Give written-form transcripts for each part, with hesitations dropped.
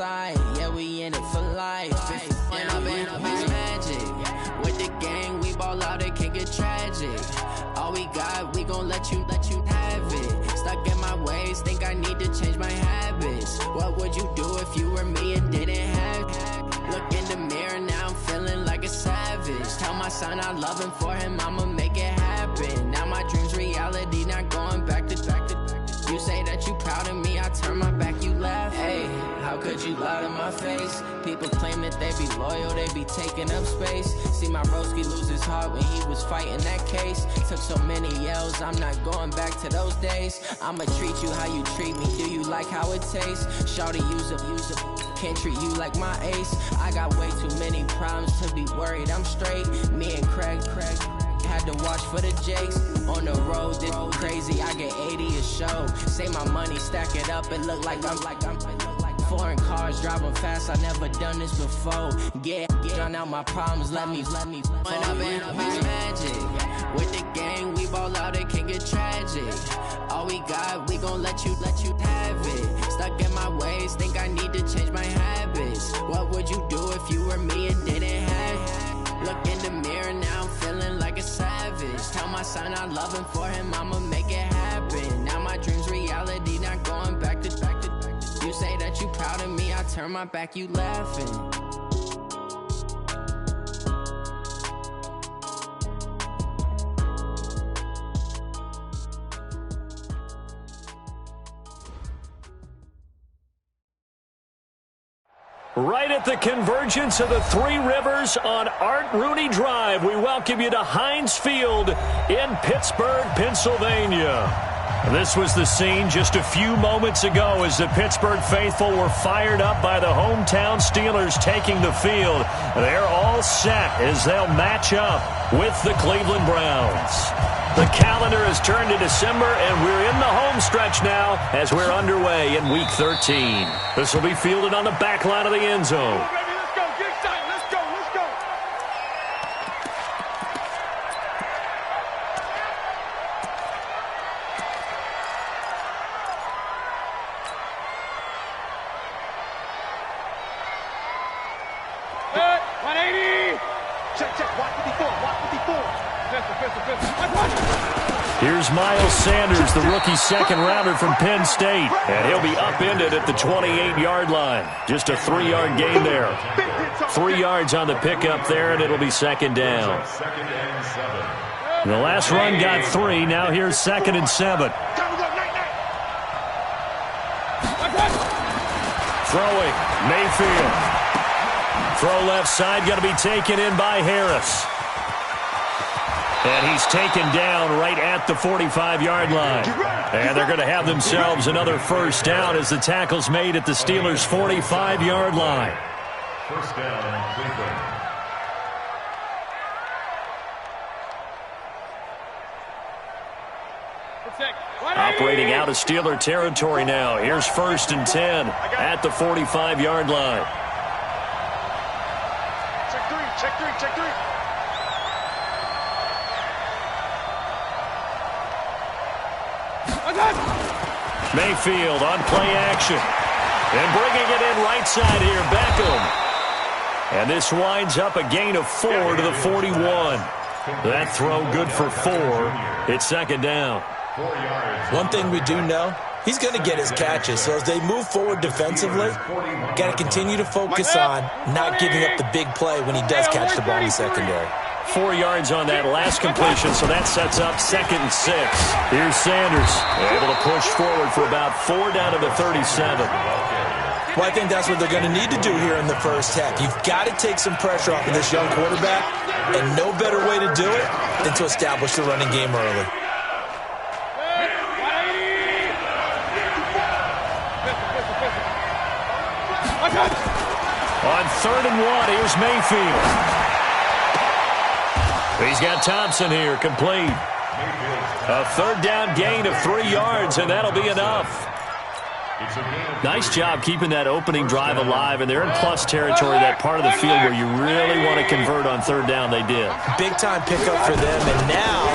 side. Yeah, we in it for life. And I've been magic. With the gang, we ball out, it can get tragic. All we got, we gon' let you have it. Stuck in my ways, think I need to change my habits. What would you do if you were me and didn't have it? Look in the mirror, now I'm feeling like a savage. Tell my son I love him, for him I'ma make it happen. Now my dream's reality, not going back to. You say that you proud of me, I turn my back, you laugh. Hey, how could you lie to my face? People claim that they be loyal, they be taking up space. See my broski lose his heart when he was fighting that case. Took so many L's, I'm not going back to those days. I'ma treat you how you treat me, do you like how it tastes? Shawty, use up, can't treat you like my ace. I got way too many problems to be worried, I'm straight. Me and Craig had to watch for the Jakes. On the road, this crazy, I get 80 a show. Say my money, stack it up, it look like I'm foreign cars, driving fast, I never done this before. Yeah, drown out my problems, let me When I've been magic. With the gang, we ball out, it can get tragic. All we got, we gon' let you have it. Stuck in my ways, think I need to change my habits. What would you do if you were me and didn't have it? Look in the mirror, now I'm feeling like a savage. Tell my son I love him, for him I'ma make it happen. Now my dream's reality, not going back to. You say that you proud of me, I turn my back, you laughing. Right at the convergence of the Three Rivers on Art Rooney Drive, we welcome you to Heinz Field in Pittsburgh, Pennsylvania. This was the scene just a few moments ago as the Pittsburgh faithful were fired up by the hometown Steelers taking the field. They're all set as they'll match up with the Cleveland Browns. The calendar has turned to December, and we're in the home stretch now as we're underway in Week 13. This will be fielded on the back line of the end zone. Here's Miles Sanders, the rookie second-rounder from Penn State. And he'll be upended at the 28-yard line. Just a 3-yard gain there. 3 yards on the pickup there, and it'll be second down. The last run got 3. Now here's 2nd and 7. Throwing, Mayfield. Throw left side, going to be taken in by Harris. And he's taken down right at the 45-yard line. And they're going to have themselves another first down as the tackle's made at the Steelers' 45-yard line. First down, Cleveland. Operating out of Steeler territory now. Here's 1st and 10 at the 45-yard line. Check three. Mayfield on play action. And bringing it in right side here, Beckham. And this winds up a gain of 4 to the 41. That throw good for 4. It's second down. One thing we do know, he's going to get his catches. So as they move forward defensively, got to continue to focus on not giving up the big play when he does catch the ball in the secondary. 4 yards on that last completion, so that sets up 2nd and 6. Here's Sanders, able to push forward for about 4 down to the 37. Well, I think that's what they're going to need to do here in the first half. You've got to take some pressure off of this young quarterback, and no better way to do it than to establish the running game early. On 3rd and 1, here's Mayfield. He's got Thompson here, complete. A 3rd down gain of 3 yards, and that'll be enough. Nice job keeping that opening drive alive, and they're in plus territory, that part of the field where you really want to convert on 3rd down. They did. Big-time pickup for them, and now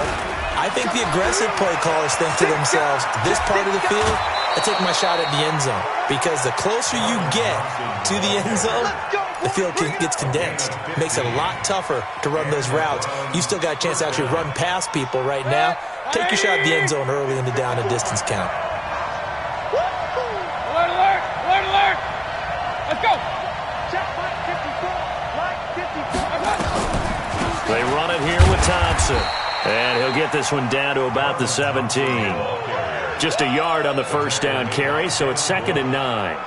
I think the aggressive play callers think to themselves, this part of the field, I take my shot at the end zone because the closer you get to the end zone, the field gets condensed. It makes it a lot tougher to run those routes. You still got a chance to actually run past people right now. Take your shot at the end zone early in the down and distance count. Alert, alert, alert, alert. Let's go. Check Mike 54, Mike 54. They run it here with Thompson. And he'll get this one down to about the 17. Just a yard on the first down carry, so it's 2nd and 9.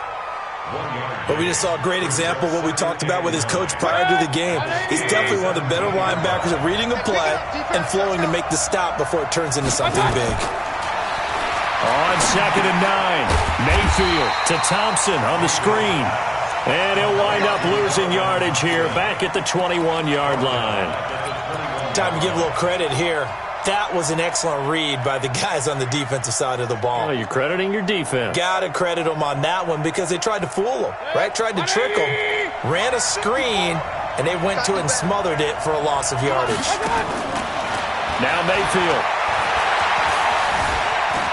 But we just saw a great example of what we talked about with his coach prior to the game. He's definitely one of the better linebackers at reading a play and flowing to make the stop before it turns into something big. On 2nd and 9, Mayfield to Thompson on the screen. And he'll wind up losing yardage here back at the 21-yard line. Time to give a little credit here. That was an excellent read by the guys on the defensive side of the ball. Oh, you're crediting your defense. Got to credit them on that one because they tried to fool him, right? Tried to trick him, ran a screen, and they went to it and smothered it for a loss of yardage. Now Mayfield.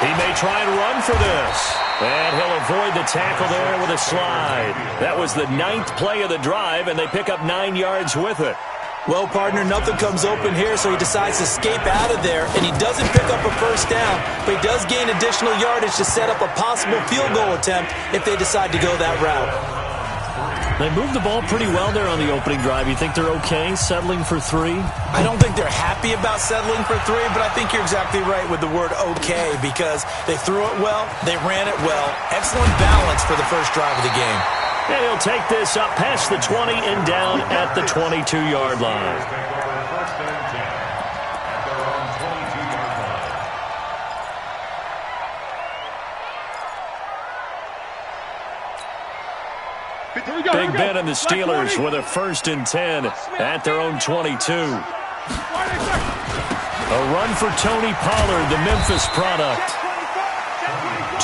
He may try and run for this. And he'll avoid the tackle there with a slide. That was the 9th play of the drive, and they pick up 9 yards with it. Well, partner, nothing comes open here, so he decides to escape out of there, and he doesn't pick up a first down, but he does gain additional yardage to set up a possible field goal attempt if they decide to go that route. They moved the ball pretty well there on the opening drive. You think they're okay settling for 3? I don't think they're happy about settling for 3, but I think you're exactly right with the word okay because they threw it well, they ran it well. Excellent balance for the first drive of the game. And he'll take this up past the 20 and down at the 22-yard line. Big Ben and the Steelers with a 1st and 10 at their own 22. A run for Tony Pollard, the Memphis product.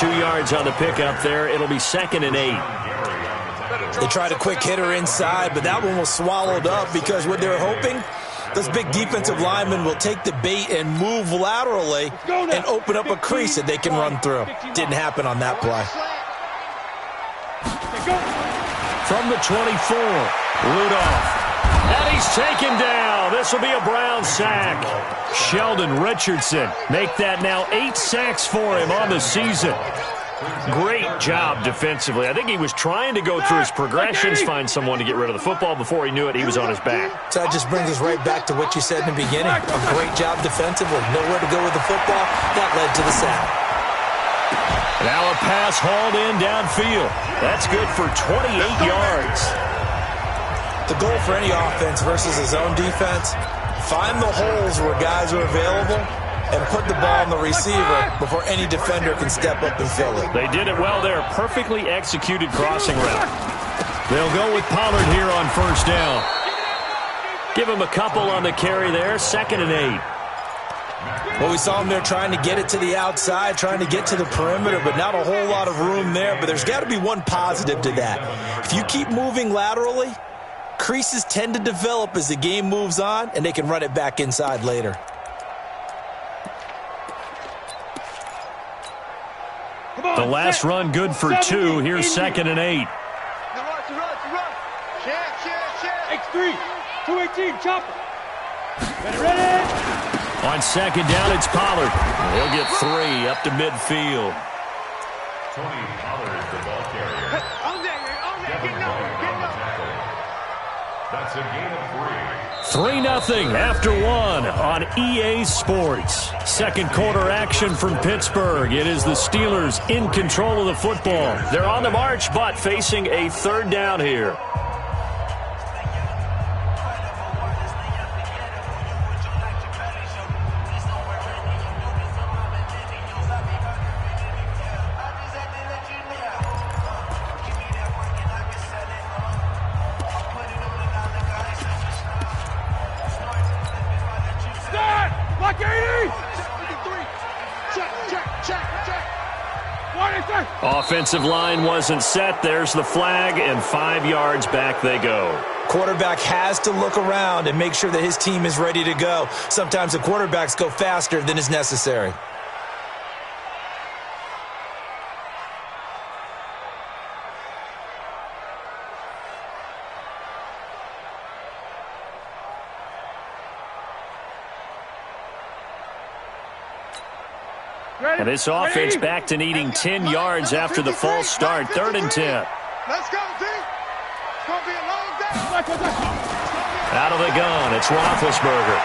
2 yards on the pickup there. It'll be 2nd and 8. They tried a quick hitter inside, but that one was swallowed up because what they were hoping, those big defensive linemen will take the bait and move laterally and open up a crease that they can run through. Didn't happen on that play. From the 24, Rudolph. And he's taken down. This will be a Brown sack. Sheldon Richardson make that now 8 sacks for him on the season. Great job defensively. I think he was trying to go through his progressions, find someone to get rid of the football. Before he knew it, he was on his back. So that just brings us right back to what you said in the beginning. A great job defensively. Nowhere to go with the football. That led to the sack. Now a pass hauled in downfield. That's good for 28 yards. The goal for any offense versus his own defense, find the holes where guys are available and put the ball on the receiver before any defender can step up and fill it. They did it well there. Perfectly executed crossing route. They'll go with Pollard here on 1st down. Give him a couple on the carry there. 2nd and 8. Well, we saw him there trying to get it to the outside, trying to get to the perimeter, but not a whole lot of room there. But there's got to be one positive to that. If you keep moving laterally, creases tend to develop as the game moves on, and they can run it back inside later. The last run good for 2. Here's 2nd and 8. X3, 218, chopper. Ready. On 2nd down, it's Pollard. He'll get 3 up to midfield. Tony Pollard is the ball carrier. On there, get going. That's a gain of 3-0 after 1 on EA Sports. Second quarter action from Pittsburgh. It is the Steelers in control of the football. They're on the march, but facing a 3rd down here. Offensive line wasn't set. There's the flag, and 5 yards back they go. Quarterback has to look around and make sure that his team is ready to go. Sometimes the quarterbacks go faster than is necessary. And this offense back to needing 10 yards after the false start. 3rd and 10. Let's go, D. It's going to be a long day. Out of the gun, it's Roethlisberger.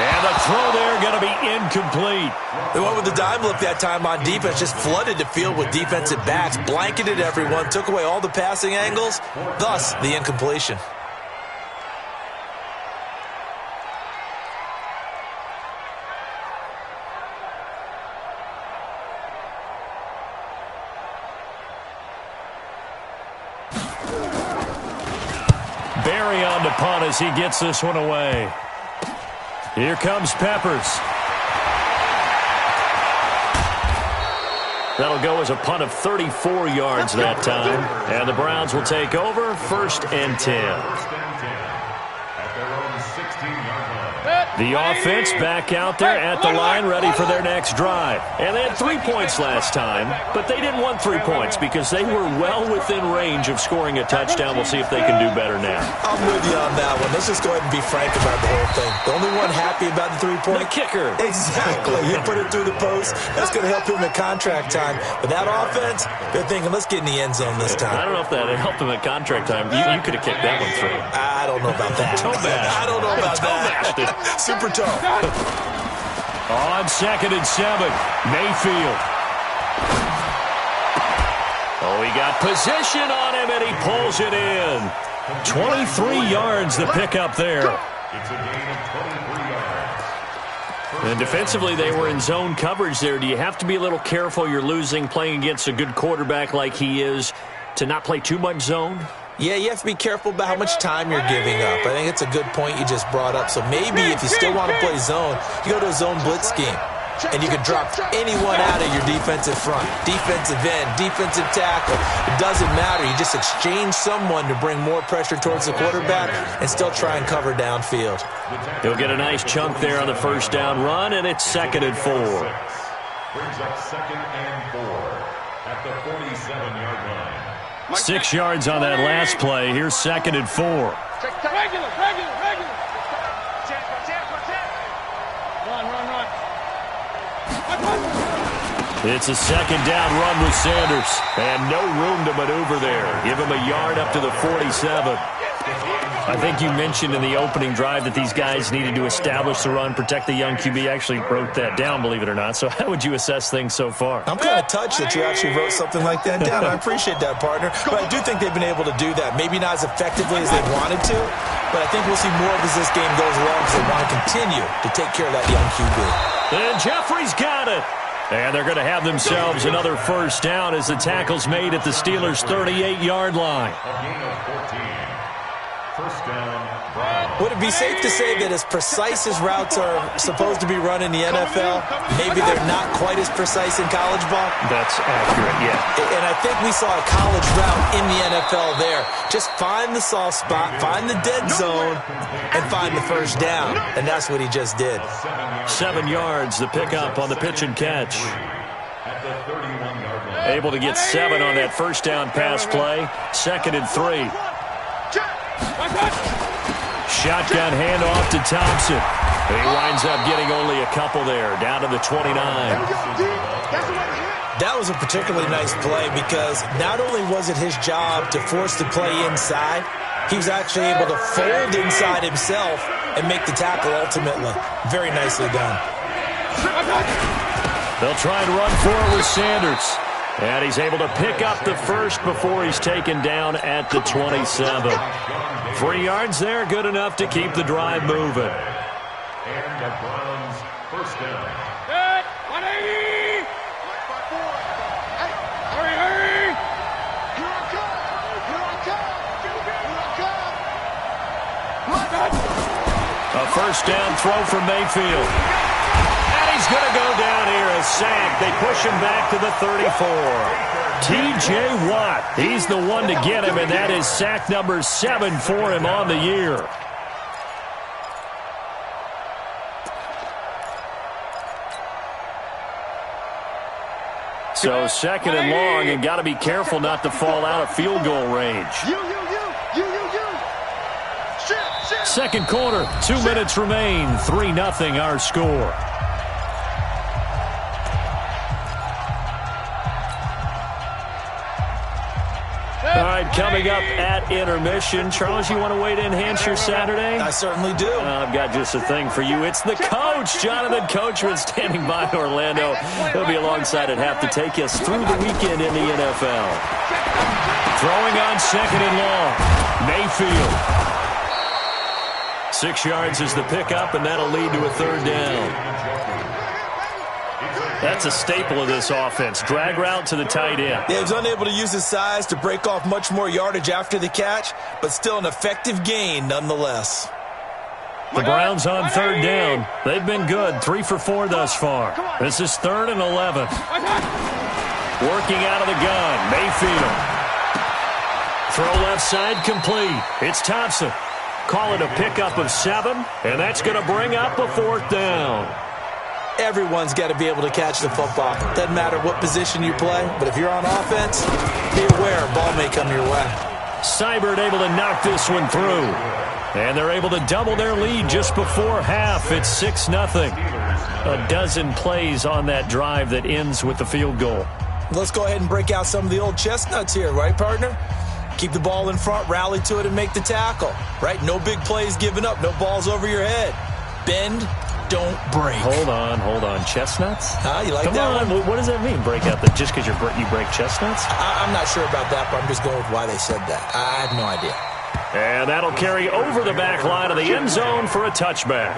And the throw there going to be incomplete. They went with the dime look that time on defense, just flooded the field with defensive backs, blanketed everyone, took away all the passing angles, thus the incompletion. Barry on the punt as he gets this one away. Here comes Peppers. That'll go as a punt of 34 yards that time. And the Browns will take over 1st and 10. The offense back out there at the line, ready for their next drive. And they had 3 points last time, but they didn't want 3 points because they were well within range of scoring a touchdown. We'll see if they can do better now. I'm with you on that one. Let's just go ahead and be frank about the whole thing. The only one happy about the 3-point? The kicker. Exactly. He put it through the post. That's going to help him in contract time. But that offense, they're thinking, let's get in the end zone this time. I don't know if that helped him at contract time. You could have kicked that one through. I don't know about that. I don't know about that. Super toe. On 2nd and 7, Mayfield. Oh, he got position on him, and he pulls it in. 23 yards the pickup there. It's a gain of 23 yards. And defensively, they were in zone coverage there. Do you have to be a little careful? You're losing, playing against a good quarterback like he is, to not play too much zone? Yeah, you have to be careful about how much time you're giving up. I think it's a good point you just brought up. So maybe if you still want to play zone, you go to a zone blitz scheme. And you can drop anyone out of your defensive front. Defensive end, defensive tackle. It doesn't matter. You just exchange someone to bring more pressure towards the quarterback and still try and cover downfield. He'll get a nice chunk there on the 1st down run, and it's 2nd and 4. Brings up 2nd and 4 at the 47-yard line. 6 yards on that last play. Here's 2nd and 4. Regular. Run. It's a 2nd down run with Sanders. And no room to maneuver there. Give him a yard up to the 47. I think you mentioned in the opening drive that these guys needed to establish the run, protect the young QB. I actually wrote that down, believe it or not. So how would you assess things so far? I'm kind of touched that you actually wrote something like that down. I appreciate that, partner. But I do think they've been able to do that. Maybe not as effectively as they wanted to, but I think we'll see more of as this game goes along because they want to continue to take care of that young QB. And Jeffrey's got it. And they're going to have themselves another 1st down as the tackle's made at the Steelers' 38-yard line. A gain of 14. 1st down, Browns. Would it be safe to say that as precise as routes are supposed to be run in the NFL, maybe they're not quite as precise in college ball? That's accurate, yeah. And I think we saw a college route in the NFL there. Just find the soft spot, find the dead zone, and find the 1st down. And that's what he just did. 7 yards, the pickup on the pitch and catch. At the 31-yard line. Able to get 7 on that 1st down pass play. 2nd and 3. Shotgun handoff to Thompson. He winds up getting only a couple there, down to the 29. That was a particularly nice play because not only was it his job to force the play inside, he was actually able to fold inside himself and make the tackle ultimately. Very nicely done. They'll try and run for it with Sanders. And he's able to pick up the 1st before he's taken down at the 27. 3 yards there, good enough to keep the drive moving. And the Browns' 1st down. Good. 180. Hurry. Here I come. A 1st down throw from Mayfield. He's going to go down here, a sack. They push him back to the 34. T.J. Watt, he's the one to get him, and that is sack number 7 for him on the year. So 2nd and long, and got to be careful not to fall out of field goal range. Second quarter, 2 minutes remain, 3-0 our score. right, coming up at intermission. Charles, you want to wait to enhance your Saturday? I certainly do. I've got just a thing for you. It's the coach, Jonathan Coachman, standing by in Orlando. He'll be alongside at half to take us through the weekend in the NFL. Throwing on second and long. Mayfield. 6 yards is the pickup, and that'll lead to a third down. That's a staple of this offense. Drag route to the tight end. Yeah, he was unable to use his size to break off much more yardage after the catch, but still an effective gain nonetheless. The Browns on third down. They've been good. 3 for 4 thus far. This is 3rd and 11. Working out of the gun. Mayfield. Throw left side complete. It's Thompson. Call it a pickup of 7, and that's going to bring up a 4th down. Everyone's got to be able to catch the football. Doesn't matter what position you play, but if you're on offense, be aware a ball may come your way. Seibert able to knock this one through. And they're able to double their lead just before half. It's 6-0. A dozen plays on that drive that ends with the field goal. Let's go ahead and break out some of the old chestnuts here, right, partner? Keep the ball in front, rally to it, and make the tackle, right? No big plays given up, no balls over your head. Bend, don't break. Hold on. Chestnuts? You like Come that on. one? What does that mean, break out? Just because you break chestnuts? I'm not sure about that, but I'm just going with why they said that. I have no idea. And that'll carry over the back line of the end zone for a touchback.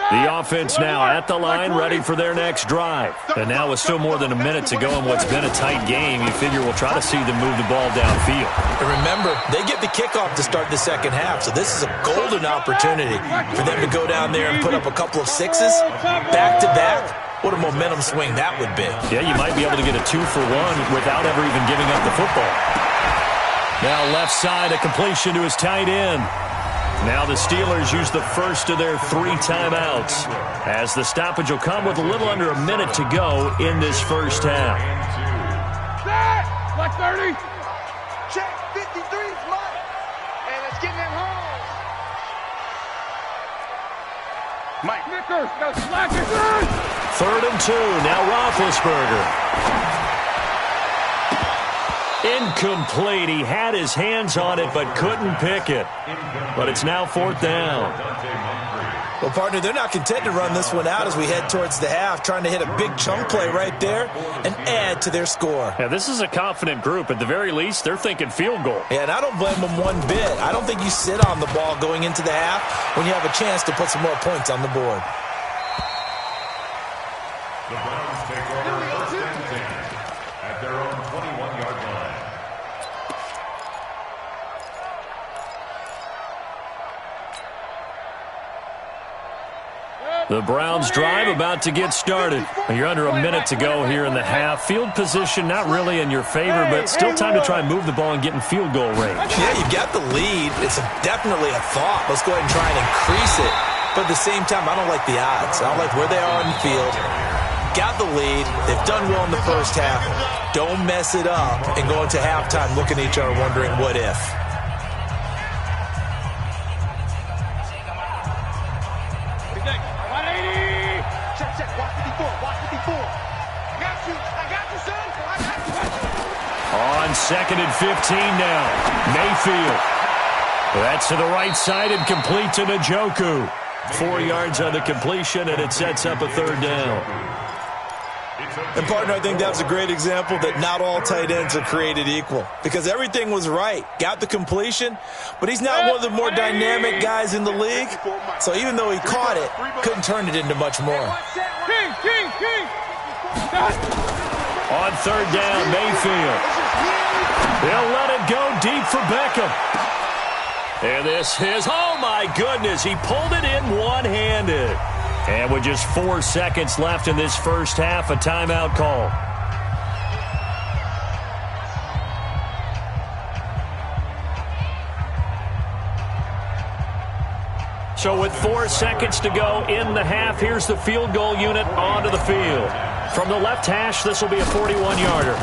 The offense now at the line, ready for their next drive. And now with still more than a minute to go in what's been a tight game, you figure we'll try to see them move the ball downfield. And remember, they get the kickoff to start the second half, so this is a golden opportunity for them to go down there and put up a couple of 6s back-to-back. What a momentum swing that would be. Yeah, you might be able to get a 2-for-1 without ever even giving up the football. Now left side, a completion to his tight end. Now the Steelers use the first of their 3 timeouts as the stoppage will come with a little under a minute to go in this first half. Black 30. Check 53's Mike. And let's get them home. Mike. Snickers. No slackers. 3rd and 2. Now Roethlisberger. Incomplete. He had his hands on it but couldn't pick it. But it's now 4th down. Well, partner, they're not content to run this one out as we head towards the half, trying to hit a big chunk play right there and add to their score. Yeah, this is a confident group. At the very least, they're thinking field goal. Yeah, and I don't blame them one bit. I don't think you sit on the ball going into the half when you have a chance to put some more points on the board. The Browns take over 1st and 10 at their own 21-yard line. The Browns drive about to get started. You're under a minute to go here in the half. Field position not really in your favor, but still time to try and move the ball and get in field goal range. Yeah, you've got the lead. It's definitely a thought. Let's go ahead and try and increase it. But at the same time, I don't like the odds. I don't like where they are on the field. Got the lead. They've done well in the first half. Don't mess it up and go into halftime looking at each other wondering what if. On 2nd and 15 now. Mayfield. That's to the right side and complete to Njoku. 4 yards on the completion, and it sets up a 3rd down. And, partner, I think that was a great example that not all tight ends are created equal because everything was right. Got the completion, but he's not one of the more dynamic guys in the league. So even though he caught it, couldn't turn it into much more. King. On 3rd down, Mayfield. He'll let it go deep for Beckham. And this is, oh my goodness, he pulled it in one-handed. And with just 4 seconds left in this first half, a timeout call. So with 4 seconds to go in the half, here's the field goal unit onto the field. From the left hash, this will be a 41-yarder.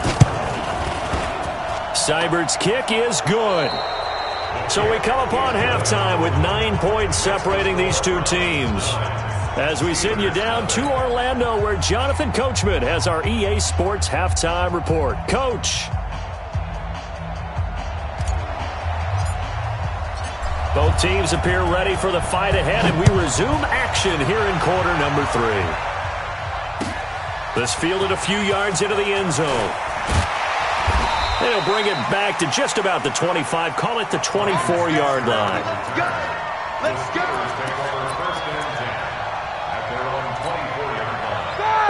Seibert's kick is good. So we come upon halftime with 9 points separating these two teams. As we send you down to Orlando, where Jonathan Coachman has our EA Sports halftime report. Coach. Both teams appear ready for the fight ahead, and we resume action here in quarter number 3. This fielded a few yards into the end zone. They'll bring it back to just about the 25, call it the 24-yard line. Let's go.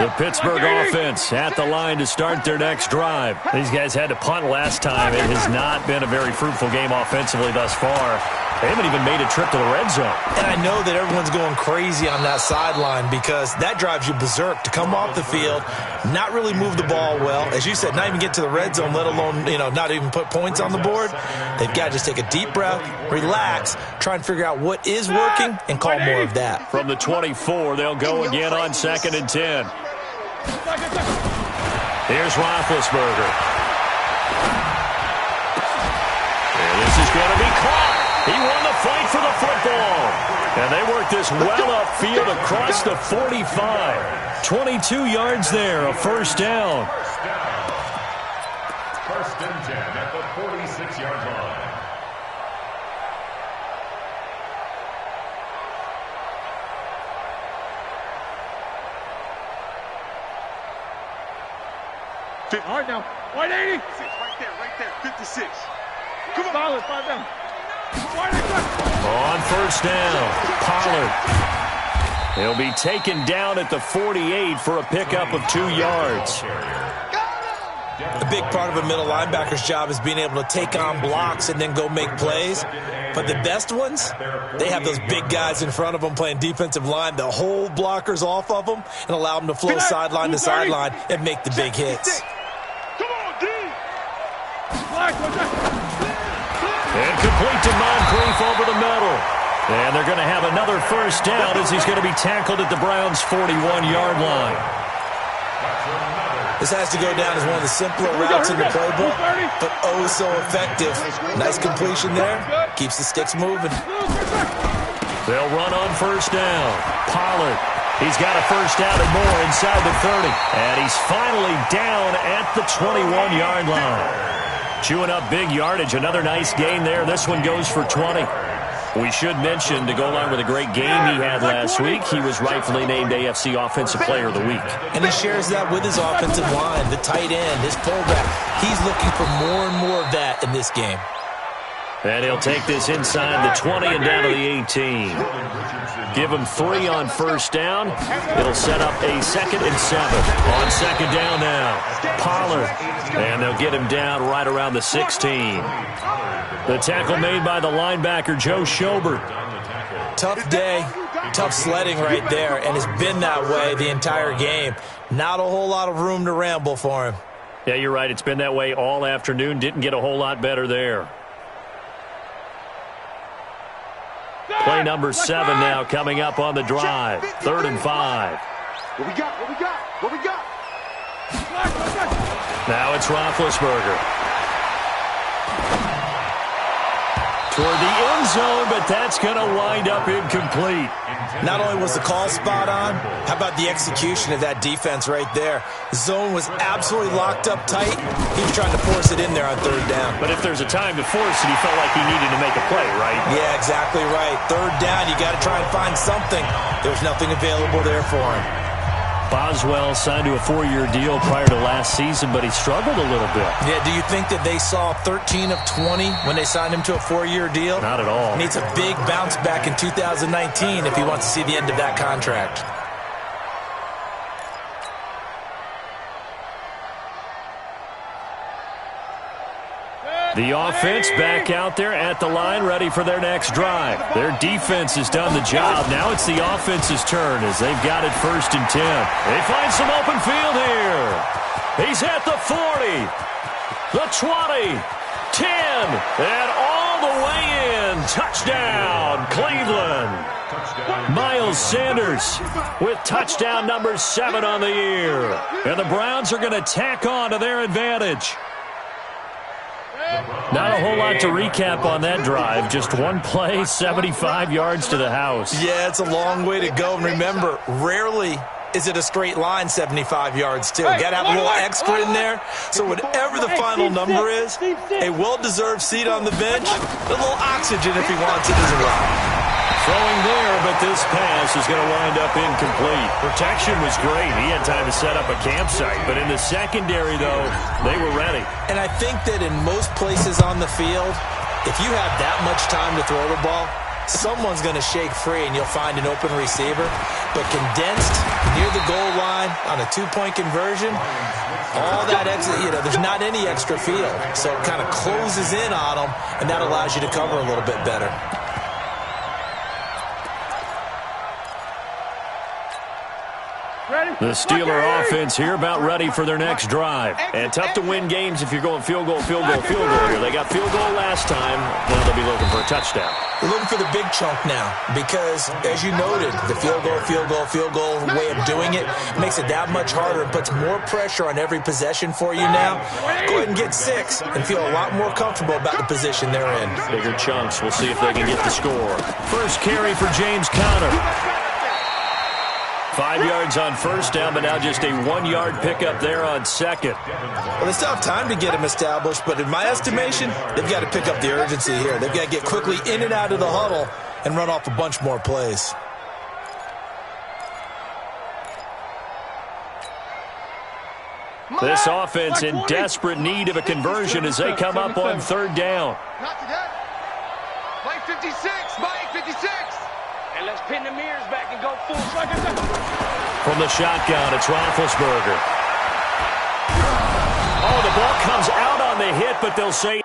The Pittsburgh offense at the line to start their next drive. These guys had to punt last time. It has not been a very fruitful game offensively thus far. They haven't even made a trip to the red zone. And I know that everyone's going crazy on that sideline because that drives you berserk to come off the field, not really move the ball well. As you said, not even get to the red zone, let alone, not even put points on the board. They've got to just take a deep breath, relax, try and figure out what is working, and call more of that. From the 24, they'll go again on 2nd and 10. Here's Roethlisberger. And this is going to be caught. He won the fight for the football. And they work this well upfield across the 45. 22 yards there, a first down. First and 10 at the 46-yard line. All right, now. 180. Right there. 56. Come on. Solid. 5 down. On first down, Pollard. He'll be taken down at the 48 for a pickup of 2 yards. A big part of a middle linebacker's job is being able to take on blocks and then go make plays. But the best ones, they have those big guys in front of them playing defensive line. They'll hold blockers off of them and allow them to flow sideline to sideline and make the big hits. Come on, D. And complete to Moncrief over the middle. And they're going to have another first down as he's going to be tackled at the Browns' 41-yard line. This has to go down as one of the simpler routes in the playbook, but oh so effective. Nice completion there. Keeps the sticks moving. They'll run on first down. Pollard. He's got a first down and more inside the 30. And he's finally down at the 21-yard line. Chewing up big yardage. Another nice gain there. This one goes for 20. We should mention, to go along with a great game he had last week, he was rightfully named AFC Offensive Player of the Week. And he shares that with his offensive line, the tight end, his fullback. He's looking for more and more of that in this game. And he'll take this inside the 20 and down to the 18. Give him 3 on first down. It'll set up a 2nd and 7. On second down now, Pollard. And they'll get him down right around the 16. The tackle made by the linebacker, Joe Schobert. Tough day, tough sledding right there, and it's been that way the entire game. Not a whole lot of room to ramble for him. Yeah, you're right. It's been that way all afternoon. Didn't get a whole lot better there. Play number 7 now coming up on the drive. 3rd and 5. What we got? Now it's Roethlisberger. Toward the end zone, but that's going to wind up incomplete. Not only was the call spot on, how about the execution of that defense right there? The zone was absolutely locked up tight. He was trying to force it in there on 3rd down. But if there's a time to force it, he felt like he needed to make a play, right? Yeah, exactly right. 3rd down, you got to try and find something. There's nothing available there for him. Boswell signed to a 4-year deal prior to last season, but he struggled a little bit. Yeah, do you think that they saw 13 of 20 when they signed him to a 4-year deal? Not at all. He needs a big bounce back in 2019 if he wants to see the end of that contract. The offense back out there at the line, ready for their next drive. Their defense has done the job. Now it's the offense's turn as they've got it 1st and 10. They find some open field here. He's at the 40, the 20, 10, and all the way in. Touchdown, Cleveland. Miles Sanders with touchdown number 7 on the year. And the Browns are going to tack on to their advantage. Not a whole lot to recap on that drive. Just one play, 75 yards to the house. Yeah, it's a long way to go. And remember, rarely is it a straight line 75 yards, too. Got to have a little extra in there. So whatever the final number is, a well-deserved seat on the bench, a little oxygen if he wants it as well. Throwing there, but this pass is going to wind up incomplete. Protection was great. He had time to set up a campsite. But in the secondary, though, they were ready. And I think that in most places on the field, if you have that much time to throw the ball, someone's going to shake free and you'll find an open receiver. But condensed near the goal line on a two-point conversion, all that extra, there's not any extra field. So it kind of closes in on them, and that allows you to cover a little bit better. The Steeler offense here about ready for their next drive. And tough to win games if you're going field goal here. They got field goal last time. Now they'll be looking for a touchdown. We're looking for the big chunk now because, as you noted, the field goal way of doing it makes it that much harder and puts more pressure on every possession for you now. Go ahead and get 6 and feel a lot more comfortable about the position they're in. Bigger chunks. We'll see if they can get the score. First carry for James Conner. 5 yards on first down, but now just a 1-yard pickup there on second. Well, they still have time to get him established, but in my estimation, they've got to pick up the urgency here. They've got to get quickly in and out of the huddle and run off a bunch more plays. This offense in desperate need of a conversion as they come up on third down. Not today. Mike 56. Mike 56. And let's pin the mirrors back and go full. From the shotgun, it's Roethlisberger. Oh, the ball comes out on the hit, but they'll say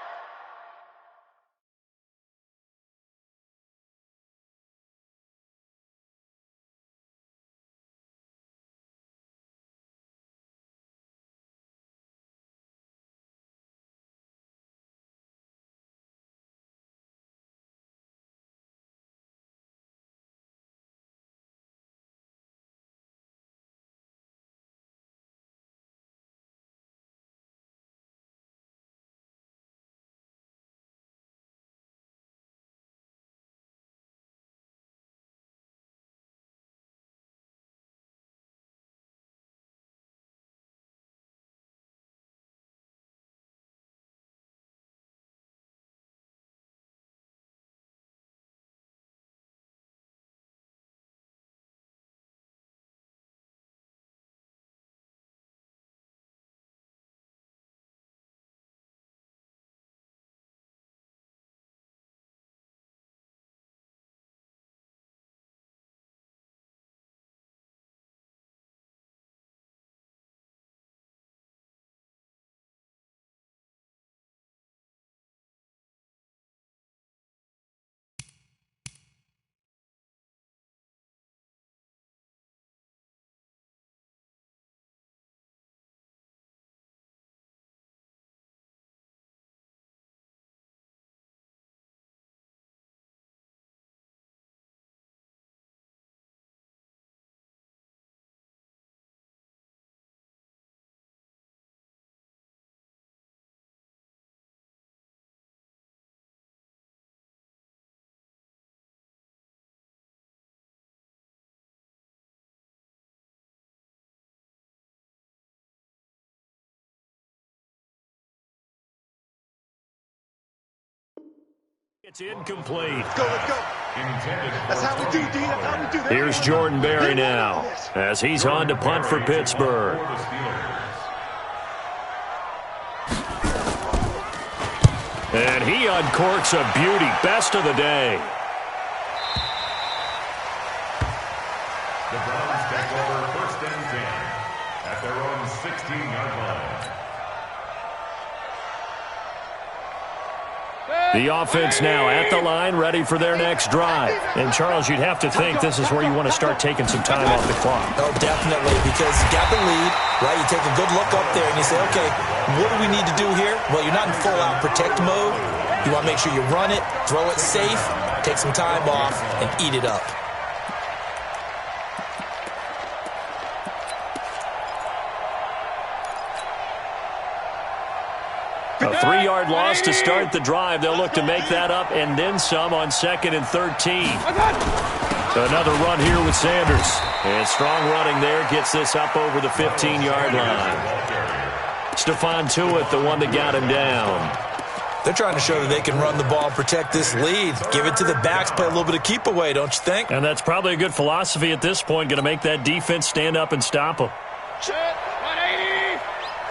it's incomplete. Let's go. That's how we do, D. That's how we do. Here's Jordan Berry now as he's on to punt for Pittsburgh. And he uncorks a beauty. Best of the day. The Browns take over 1st and 10 at their own 16-yard line. The offense now at the line, ready for their next drive. And, Charles, you'd have to think this is where you want to start taking some time off the clock. Oh, definitely, because you got the lead, right? You take a good look up there and you say, okay, what do we need to do here? Well, you're not in full-out protect mode. You want to make sure you run it, throw it safe, take some time off, and eat it up. A 3-yard 3-yard loss to start the drive. They'll look to make that up and then some on 2nd and 13. Another run here with Sanders. And strong running there gets this up over the 15-yard line. Stephon Tuitt, the one that got him down. They're trying to show that they can run the ball, protect this lead. Give it to the backs, play a little bit of keep away, don't you think? And that's probably a good philosophy at this point, going to make that defense stand up and stop them. Check 180.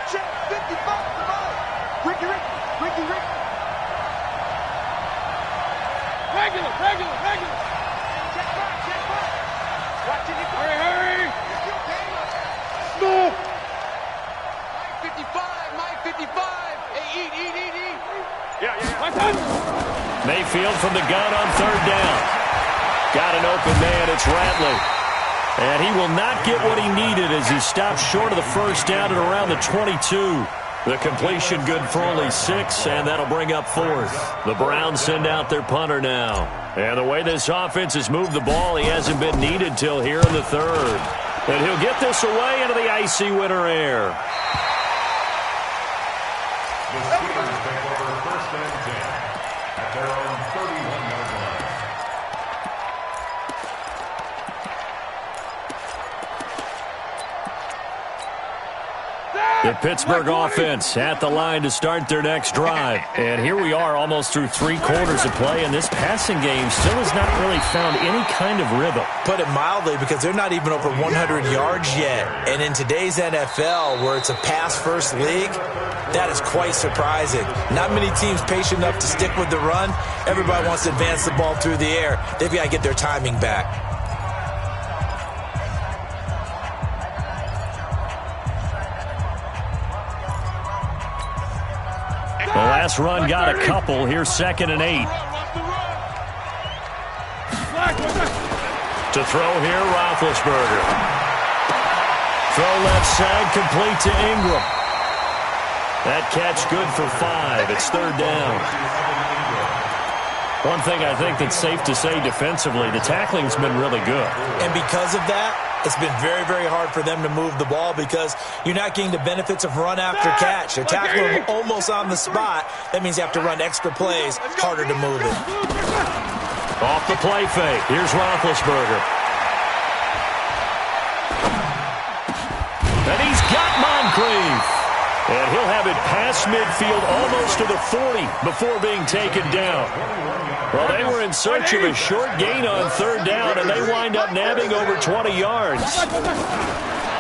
Check 55. Ricky. Regular. Check back. Watch it. Hurry. Move. Mike 55. Hey, eat. Yeah. Mayfield from the gun on 3rd down. Got an open man. It's Ratley. And he will not get what he needed as he stopped short of the 1st down at around the 22. The completion good for only 6, and that'll bring up 4th. The Browns send out their punter now. And the way this offense has moved the ball, he hasn't been needed till here in the 3rd. And he'll get this away into the icy winter air. The Steelers take over 1st and 10 at their own 31-yard line. The Pittsburgh offense at the line to start their next drive. And here we are almost through 3 quarters of play, and this passing game still has not really found any kind of rhythm. Put it mildly, because they're not even over 100 yards yet. And in today's NFL, where it's a pass-first league, that is quite surprising. Not many teams patient enough to stick with the run. Everybody wants to advance the ball through the air. They've got to get their timing back. The last run got a couple. Here's 2nd and 8. To throw here, Roethlisberger. Throw left side, complete to Ingram. That catch good for 5. It's 3rd down. One thing I think that's safe to say defensively, the tackling's been really good. And because of that, it's been very, very hard for them to move the ball because you're not getting the benefits of run after catch. They're tackling almost on the spot. That means you have to run extra plays, harder to move it. Off the play fake. Here's Roethlisberger. And he's got Moncrief. And he'll have it past midfield almost to the 40 before being taken down. Well, they were in search of a short gain on 3rd down, and they wind up nabbing over 20 yards.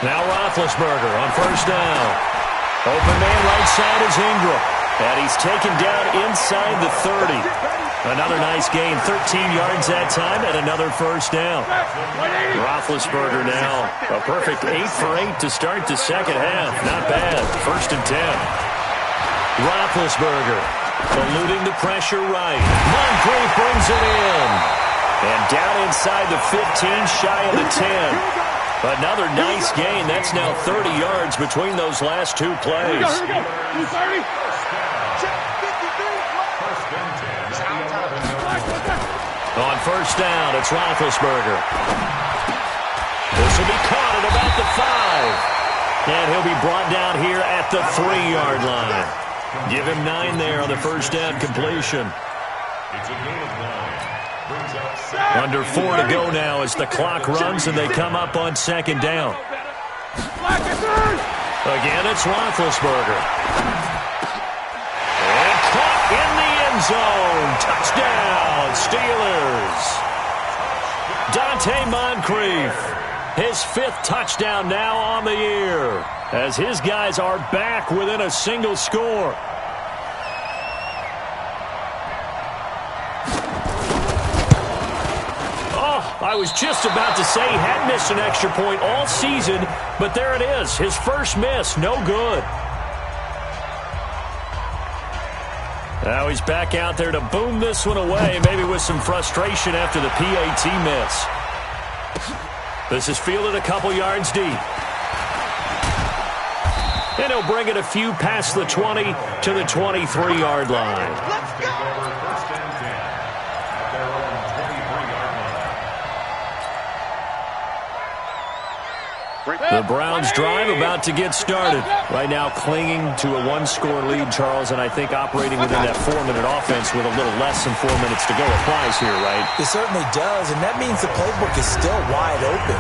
Now Roethlisberger on 1st down. Open man right side is Ingram. And he's taken down inside the 30. Another nice gain, 13 yards that time, and another 1st down. Roethlisberger now, a perfect 8 for 8 to start the 2nd half. Not bad, 1st and 10. Roethlisberger eluding the pressure right. Moncrief brings it in. And down inside the 15, shy of the 10. Another nice gain. That's now 30 yards between those last 2 plays. Here we go. 230. On 1st down, it's Roethlisberger. This will be caught at about the 5. And he'll be brought down here at the 3-yard line. Give him 9 there on the 1st down completion. It's a gain of 9. Brings up 7. Under 4 to go now as the clock runs and they come up on 2nd down. Again, it's Roethlisberger. And caught in the end zone. Touchdown, Steelers. Dante Moncrief, his 5th touchdown now on the year, as his guys are back within a single score. Oh, I was just about to say he had missed an extra point all season, but there it is, his first miss, no good. Now he's back out there to boom this one away, maybe with some frustration after the PAT miss. This is fielded a couple yards deep. And he'll bring it a few past the 20 to the 23-yard line. Let's go. First and 10 at their own 23-yard line. The Browns drive about to get started. Right now clinging to a one-score lead, Charles, and I think operating within that 4-minute offense with a little less than 4 minutes to go applies here, right? It certainly does, and that means the playbook is still wide open.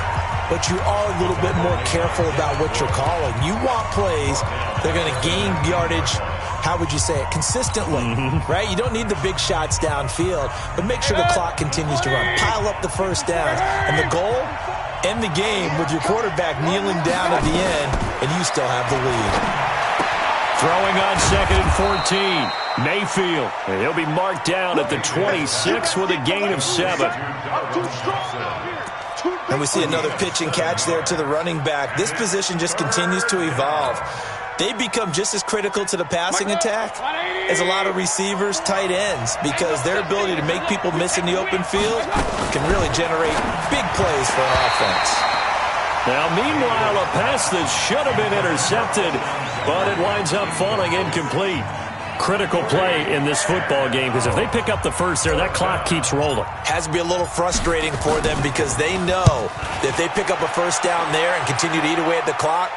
But you are a little bit more careful about what you're calling. You want plays that are going to gain yardage, how would you say it, consistently, right? You don't need the big shots downfield, but make sure the clock continues to run. Pile up the first downs. And the goal, end the game with your quarterback kneeling down at the end, and you still have the lead. Throwing on 2nd and 14. Mayfield, and he'll be marked down at the 26 with a gain of 7. And we see another pitch and catch there to the running back. This position just continues to evolve. They become just as critical to the passing attack as a lot of receivers, tight ends, because their ability to make people miss in the open field can really generate big plays for an offense. Now, meanwhile, a pass that should have been intercepted, but it winds up falling incomplete. Critical play in this football game, because if they pick up the first there, that clock keeps rolling. Has to be a little frustrating for them because they know that if they pick up a first down there and continue to eat away at the clock,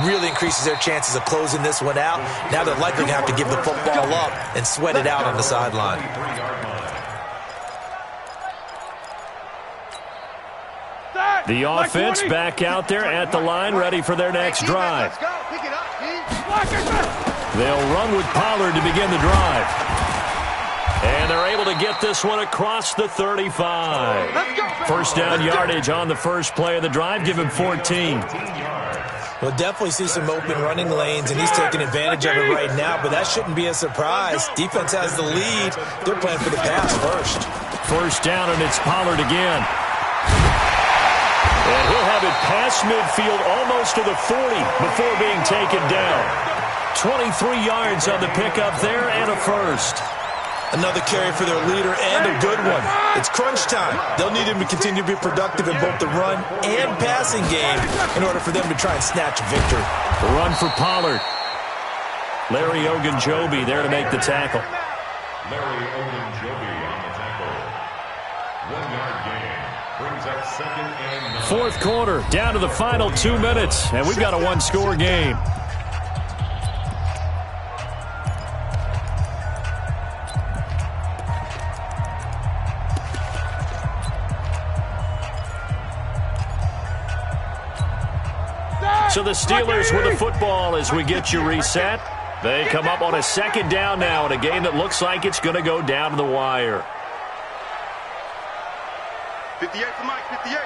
really increases their chances of closing this one out. Now they're likely going to have to give the football up and sweat it out on the sideline. The offense back out there at the line, ready for their next drive. They'll run with Pollard to begin the drive. And they're able to get this one across the 35. First down yardage on the first play of the drive. Give him 14. We'll definitely see some open running lanes, and he's taking advantage of it right now, but that shouldn't be a surprise. Defense has the lead. They're playing for the pass first. First down, and it's Pollard again. And he'll have it past midfield almost to the 40 before being taken down. 23 yards on the pickup there and a first. Another carry for their leader and a good one. It's crunch time. They'll need him to continue to be productive in both the run and passing game in order for them to try and snatch a victory. The run for Pollard. Larry Ogunjobi there to make the tackle. Larry Ogunjobi on the tackle. 1-yard gain. Brings up 2nd and 9. Fourth quarter, down to the final 2 minutes, and we've got a one-score game. So the Steelers with the football as we get you reset. They come up on a second down now in a game that looks like it's going to go down to the wire. 58 for Mike, 58.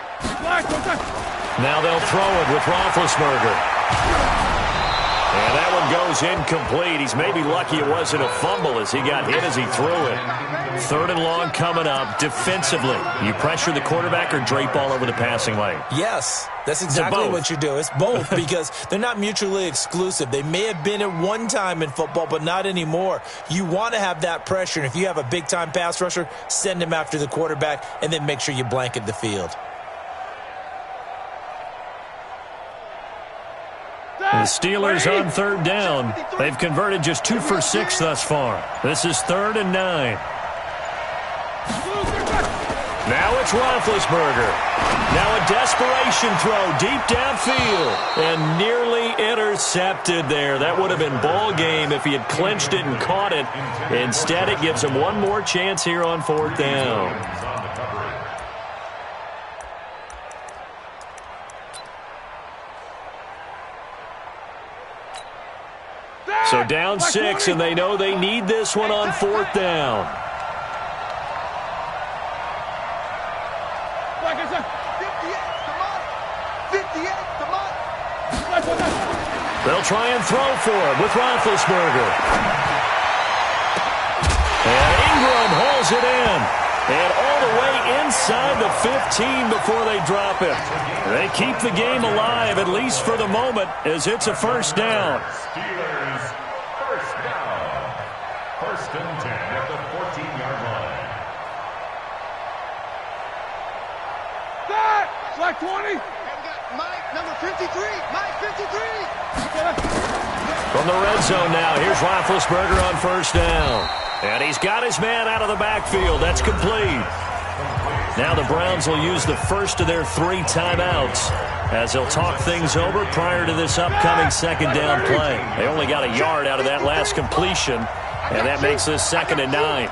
Now they'll throw it with Roethlisberger. And that one goes incomplete. He's maybe lucky it wasn't a fumble as he got hit as he threw it. 3rd and long coming up. Defensively, you pressure the quarterback or drape all over the passing lane? Yes, that's exactly what you do. It's both because they're not mutually exclusive. They may have been at one time in football, but not anymore. You want to have that pressure, and if you have a big-time pass rusher, send him after the quarterback, and then make sure you blanket the field. The Steelers on 3rd down. They've converted just 2 for 6 thus far. This is 3rd and 9. Now it's Roethlisberger. Now a desperation throw deep downfield and nearly intercepted there. That would have been ball game if he had clinched it and caught it. Instead, it gives him one more chance here on 4th down. So down 6, and they know they need this one on 4th down. They'll try and throw for it with Roethlisberger. And Ingram hauls it in. And all the way inside the 15 before they drop it. They keep the game alive, at least for the moment, as it's a first down. Steelers first down. 1st and 10 at the 14-yard line. Black 20. Mike, number 53. Mike, 53. From the red zone now, here's Roethlisberger on 1st down. And he's got his man out of the backfield. That's complete. Now the Browns will use the first of their 3 timeouts as they'll talk things over prior to this upcoming second down play. They only got a yard out of that last completion, and that makes this 2nd and 9.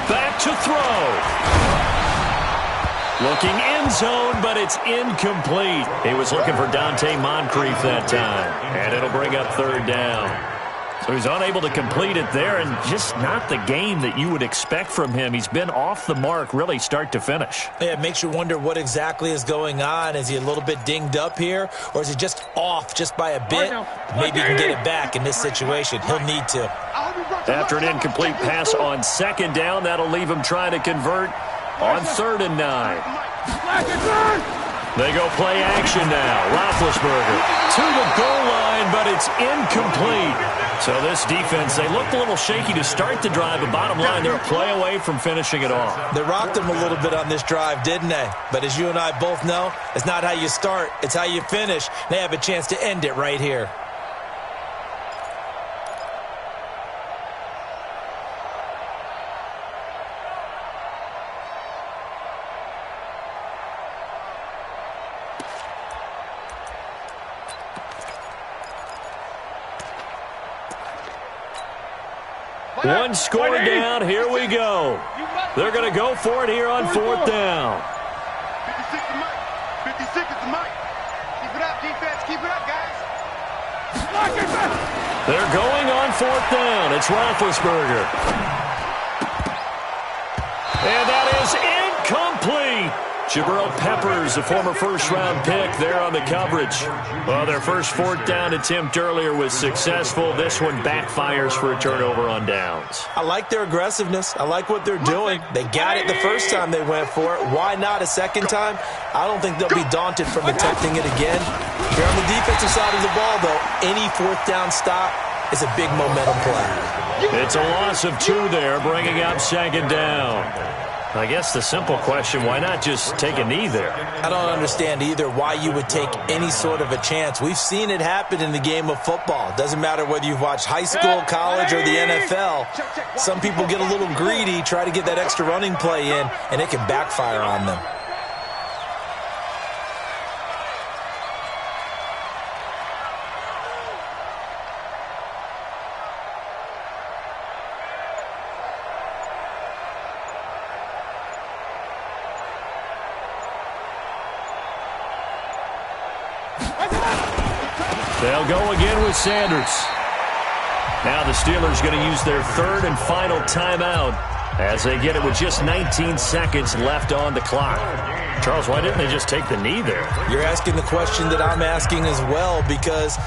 Back to throw. Looking end zone, but it's incomplete. He was looking for Dante Moncrief that time, and it'll bring up 3rd down. So he's unable to complete it there, and just not the game that you would expect from him. He's been off the mark really start to finish. Yeah, it makes you wonder what exactly is going on. Is he a little bit dinged up here, or is he just off just by a bit? Maybe he can get it back in this situation. He'll need to. After an incomplete pass on 2nd down, that'll leave him trying to convert on 3rd and 9. They go play action now. Roethlisberger to the goal line, but it's incomplete. So this defense, they looked a little shaky to start the drive, but bottom line, they're a play away from finishing it off. They rocked him a little bit on this drive, didn't they? But as you and I both know, it's not how you start, it's how you finish. They have a chance to end it right here. One score down. Here we go. They're going to go for it here on 4th down. 56 to Mike. 56 is the Mike. Keep it up, defense. Keep it up, guys. They're going on 4th down. It's Roethlisberger. And that is incomplete. Jabril Peppers, the former first-round pick, there on the coverage. Well, their first 4th down attempt earlier was successful. This one backfires for a turnover on downs. I like their aggressiveness. I like what they're doing. They got it the first time they went for it. Why not a second time? I don't think they'll be daunted from attempting it again. Here on the defensive side of the ball, though, any 4th down stop is a big momentum play. It's a loss of 2 there, bringing up 2nd down. I guess the simple question, why not just take a knee there? I don't understand either why you would take any sort of a chance. We've seen it happen in the game of football. It doesn't matter whether you've watched high school, college, or the NFL. Some people get a little greedy, try to get that extra running play in, and it can backfire on them. They'll go again with Sanders. Now the Steelers going to use their 3rd and final timeout as they get it with just 19 seconds left on the clock. Charles, why didn't they just take the knee there? You're asking the question that I'm asking as well, because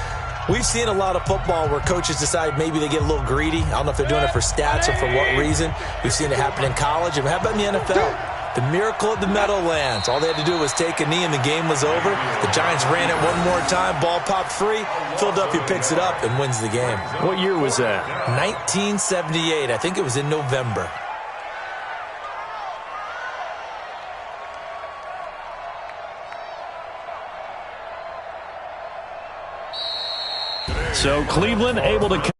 we've seen a lot of football where coaches decide maybe they get a little greedy. I don't know if they're doing it for stats or for what reason. We've seen it happen in college. And how about in the NFL? The miracle of the Meadowlands. All they had to do was take a knee and the game was over. The Giants ran it one more time. Ball popped free. Philadelphia picks it up and wins the game. What year was that? 1978. I think it was in November. So Cleveland able to